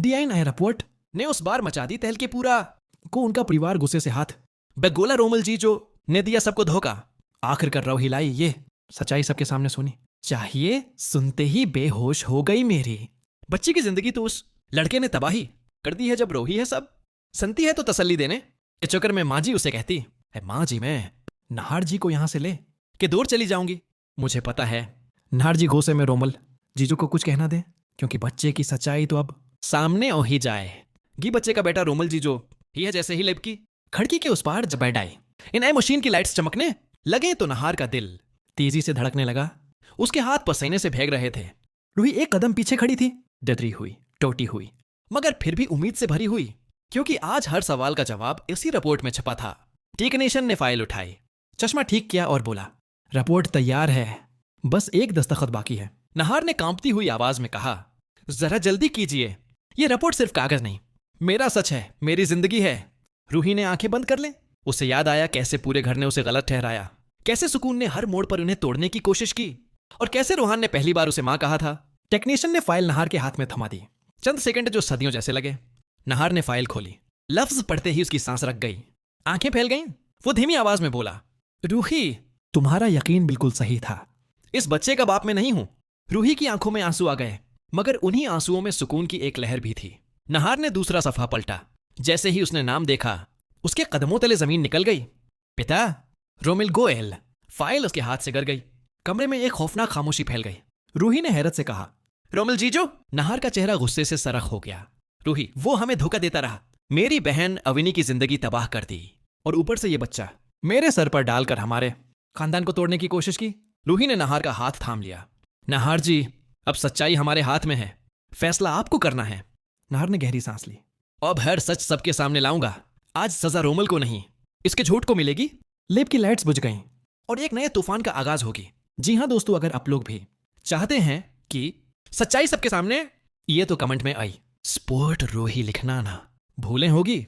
डीआईन आया रिपोर्ट ने उस बार मचा दी तहल के पूरा को उनका परिवार गुस्से से हाथ बेगोला रोमल जी जो ने दिया सबको धोखा आखिर कर रहो हिलाई ये सच्चाई सबके सामने सुनी चाहिए सुनते ही बेहोश हो गई मेरी बच्ची की जिंदगी तो उस लड़के ने तबाही कर दी है जब रोही है सब सुनती है तो तसल्ली देने के चक्कर में माँ जी उसे कहती है माँ जी मैं नाहर जी को यहां से ले कि दूर चली जाऊंगी मुझे पता है नाहर जी गुस्से में रोमल जीजू को कुछ कहना दे क्योंकि बच्चे की सच्चाई तो अब सामने हो ही जाए गी बच्चे का बेटा रोमल जी जो ही है जैसे ही लेबकी खड़की के उस पार जब बैठ आए इन नए मशीन की लाइट्स चमकने लगे तो नहार का दिल तेजी से धड़कने लगा उसके हाथ पसीने से भीग रहे थे रूही एक कदम पीछे खड़ी थी डरी हुई टोटी हुई मगर फिर भी उम्मीद से भरी हुई क्योंकि आज हर सवाल का जवाब इसी रिपोर्ट में छपा था टेक्नीशियन ने फाइल उठाई चश्मा ठीक किया और बोला रिपोर्ट तैयार है बस एक दस्तखत बाकी है नहार ने कांपती हुई आवाज में कहा जरा जल्दी कीजिए ये रिपोर्ट सिर्फ कागज नहीं मेरा सच है मेरी जिंदगी है रूही ने आंखें बंद कर ले उसे याद आया कैसे पूरे घर ने उसे गलत ठहराया कैसे सुकून ने हर मोड़ पर उन्हें तोड़ने की कोशिश की और कैसे रोहान ने पहली बार उसे मां कहा था टेक्नीशियन ने फाइल नहार के हाथ में थमा दी चंद सेकंड जो सदियों जैसे लगे नहार ने फाइल खोली लफ्ज पढ़ते ही उसकी सांस रख गई आंखें फैल गईं वो धीमी आवाज में बोला रूही तुम्हारा यकीन बिल्कुल सही था इस बच्चे का बाप मैं नहीं हूं रूही की आंखों में आंसू आ गए मगर उन्हीं आंसुओं में सुकून की एक लहर भी थी नहार ने दूसरा सफा पलटा जैसे ही उसने नाम देखा उसके कदमों तले जमीन निकल गई पिता रोमिल गोयल फाइल उसके हाथ से गिर गई कमरे में एक खौफनाक खामोशी फैल गई रूही ने हैरत से कहा रोमिल जीजो नहार का चेहरा गुस्से से सरख हो गया रूही वो हमें धोखा देता रहा मेरी बहन अविनी की जिंदगी तबाह कर दी और ऊपर से ये बच्चा मेरे सर पर डालकर हमारे खानदान को तोड़ने की कोशिश की रूही ने नहार का हाथ थाम लिया नहार जी अब सच्चाई हमारे हाथ में है फैसला आपको करना है नहार ने गहरी सांस ली अब हर सच सबके सामने लाऊंगा आज सजा रोमल को नहीं इसके झूठ को मिलेगी लेब की लाइट्स बुझ गईं और एक नए तूफान का आगाज होगी जी हां दोस्तों अगर आप लोग भी चाहते हैं कि सच्चाई सबके सामने ये तो कमेंट में आई स्पोर्ट रोही लिखना ना भूलें होगी।